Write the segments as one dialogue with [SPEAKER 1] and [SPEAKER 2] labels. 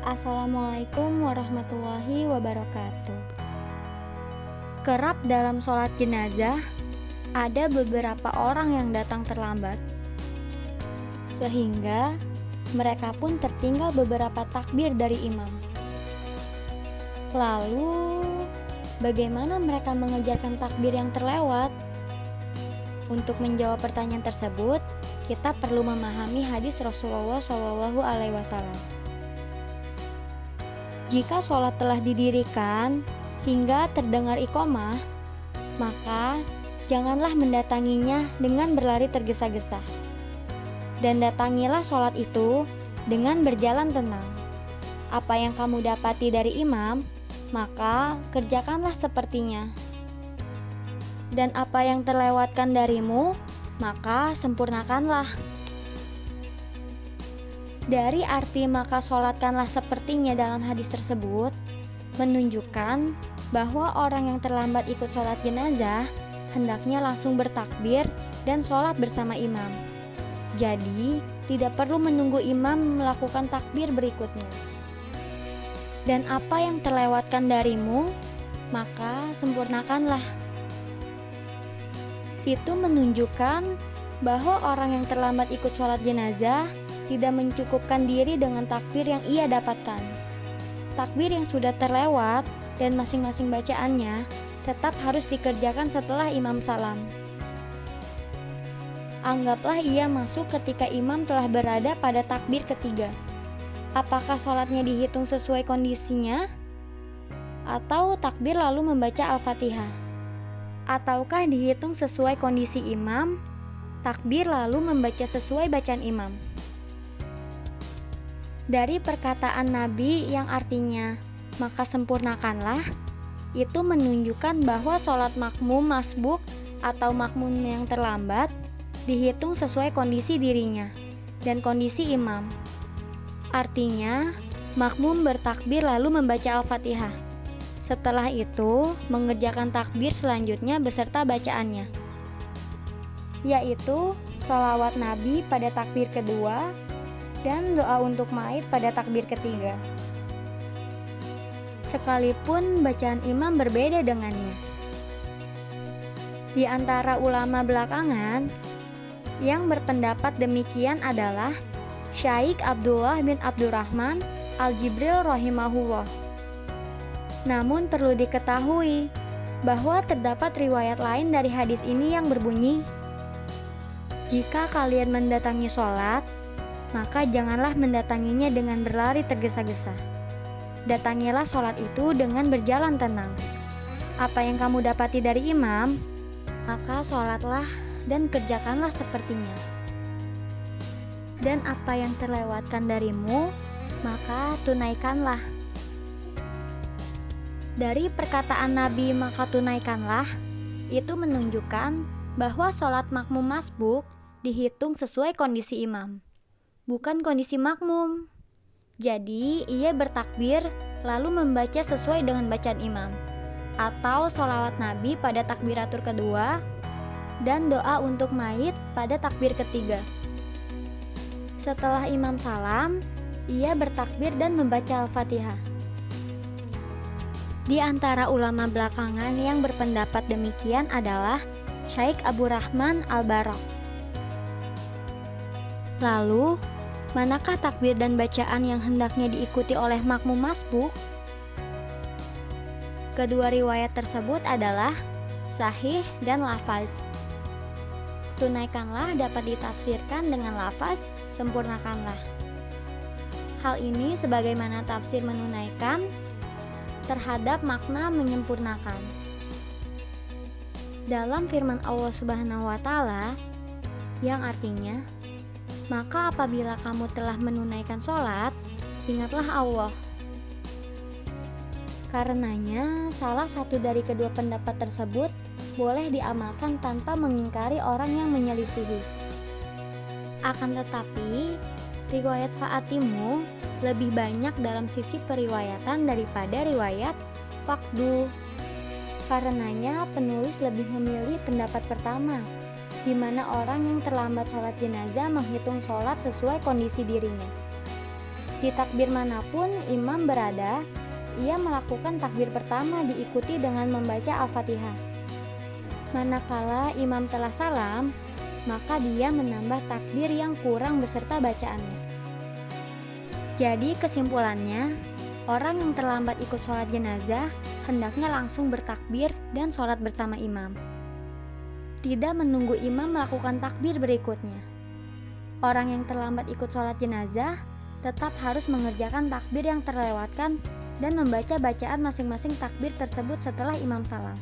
[SPEAKER 1] Assalamualaikum warahmatullahi wabarakatuh. Kerap dalam sholat jenazah, ada beberapa orang yang datang terlambat, sehingga mereka pun tertinggal beberapa takbir dari imam. Lalu, bagaimana mereka mengejarkan takbir yang terlewat? Untuk menjawab pertanyaan tersebut, kita perlu memahami hadis Rasulullah SAW. Jika sholat telah didirikan hingga terdengar iqomah, maka janganlah mendatanginya dengan berlari tergesa-gesa. Dan datangilah sholat itu dengan berjalan tenang. Apa yang kamu dapati dari imam, maka kerjakanlah sepertinya. Dan apa yang terlewatkan darimu, maka sempurnakanlah. Dari arti maka sholatkanlah sepertinya dalam hadis tersebut menunjukkan bahwa orang yang terlambat ikut sholat jenazah hendaknya langsung bertakbir dan sholat bersama imam. Jadi tidak perlu menunggu imam melakukan takbir berikutnya. Dan apa yang terlewatkan darimu, maka sempurnakanlah. Itu menunjukkan bahwa orang yang terlambat ikut sholat jenazah tidak mencukupkan diri dengan takbir yang ia dapatkan. Takbir yang sudah terlewat dan masing-masing bacaannya tetap harus dikerjakan setelah imam salam. Anggaplah ia masuk ketika imam telah berada pada takbir ketiga. Apakah sholatnya dihitung sesuai kondisinya? Atau takbir lalu membaca Al-Fatihah? Ataukah dihitung sesuai kondisi imam, takbir lalu membaca sesuai bacaan imam? Dari perkataan Nabi yang artinya maka sempurnakanlah, itu menunjukkan bahwa sholat makmum masbuk atau makmum yang terlambat dihitung sesuai kondisi dirinya dan kondisi imam. Artinya makmum bertakbir lalu membaca Al-Fatihah. Setelah itu mengerjakan takbir selanjutnya beserta bacaannya, yaitu sholawat Nabi pada takbir kedua dan doa untuk mayit pada takbir ketiga. Sekalipun bacaan imam berbeda dengannya. Di antara ulama belakangan yang berpendapat demikian adalah Syaikh Abdullah bin Abdurrahman Al-Jibril rahimahullah. Namun perlu diketahui bahwa terdapat riwayat lain dari hadis ini yang berbunyi, jika kalian mendatangi sholat, maka janganlah mendatanginya dengan berlari tergesa-gesa. Datangilah sholat itu dengan berjalan tenang. Apa yang kamu dapati dari imam, maka sholatlah dan kerjakanlah sepertinya. Dan apa yang terlewatkan darimu, maka tunaikanlah. Dari perkataan Nabi maka tunaikanlah, itu menunjukkan bahwa sholat makmum masbuk dihitung sesuai kondisi imam, bukan kondisi makmum. Jadi ia bertakbir lalu membaca sesuai dengan bacaan imam, atau sholawat Nabi pada takbiratul kedua dan doa untuk mayit pada takbir ketiga. Setelah imam salam, ia bertakbir dan membaca Al-Fatihah. Di antara ulama belakangan yang berpendapat demikian adalah Syaikh Abu Rahman Al-Barak. Lalu, manakah takbir dan bacaan yang hendaknya diikuti oleh makmum masbuk? Kedua riwayat tersebut adalah sahih dan lafaz. Tunaikanlah dapat ditafsirkan dengan lafaz sempurnakanlah. Hal ini sebagaimana tafsir menunaikan terhadap makna menyempurnakan. Dalam firman Allah Subhanahu wa taala yang artinya, maka apabila kamu telah menunaikan sholat, ingatlah Allah. Karenanya, salah satu dari kedua pendapat tersebut boleh diamalkan tanpa mengingkari orang yang menyelisihi. Akan tetapi, riwayat Fa'atimu lebih banyak dalam sisi periwayatan daripada riwayat Faqdu. Karenanya, penulis lebih memilih pendapat pertama, di mana orang yang terlambat sholat jenazah menghitung sholat sesuai kondisi dirinya. Di takbir manapun imam berada, ia melakukan takbir pertama diikuti dengan membaca Al-Fatihah. Manakala imam telah salam, maka dia menambah takbir yang kurang beserta bacaannya. Jadi kesimpulannya, orang yang terlambat ikut sholat jenazah hendaknya langsung bertakbir dan sholat bersama imam. Tidak menunggu imam melakukan takbir berikutnya. Orang yang terlambat ikut sholat jenazah tetap harus mengerjakan takbir yang terlewatkan dan membaca bacaan masing-masing takbir tersebut setelah imam salam.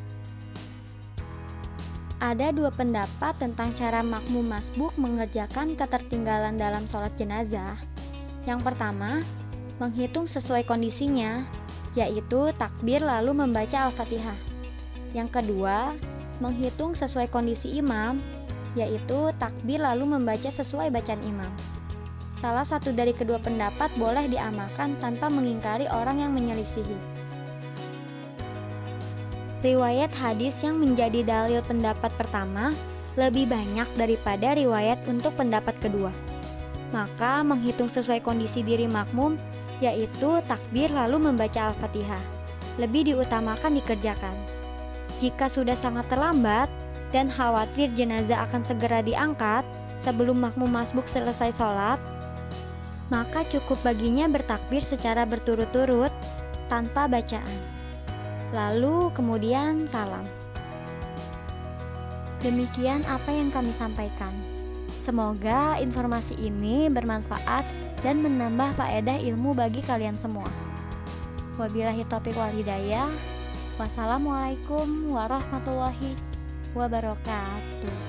[SPEAKER 1] Ada dua pendapat tentang cara makmum masbuk mengerjakan ketertinggalan dalam sholat jenazah. Yang pertama, menghitung sesuai kondisinya, yaitu takbir lalu membaca Al-Fatihah. Yang kedua, menghitung sesuai kondisi imam, yaitu takbir lalu membaca sesuai bacaan imam. Salah satu dari kedua pendapat boleh diamalkan tanpa mengingkari orang yang menyelisihi. Riwayat hadis yang menjadi dalil pendapat pertama lebih banyak daripada riwayat untuk pendapat kedua. Maka menghitung sesuai kondisi diri makmum, yaitu takbir lalu membaca Al-Fatihah, lebih diutamakan dikerjakan. Jika sudah sangat terlambat dan khawatir jenazah akan segera diangkat sebelum makmum masbuk selesai sholat, maka cukup baginya bertakbir secara berturut-turut tanpa bacaan. Lalu kemudian salam. Demikian apa yang kami sampaikan. Semoga informasi ini bermanfaat dan menambah faedah ilmu bagi kalian semua. Wabillahi taufiq wal hidayah. Wassalamualaikum warahmatullahi wabarakatuh.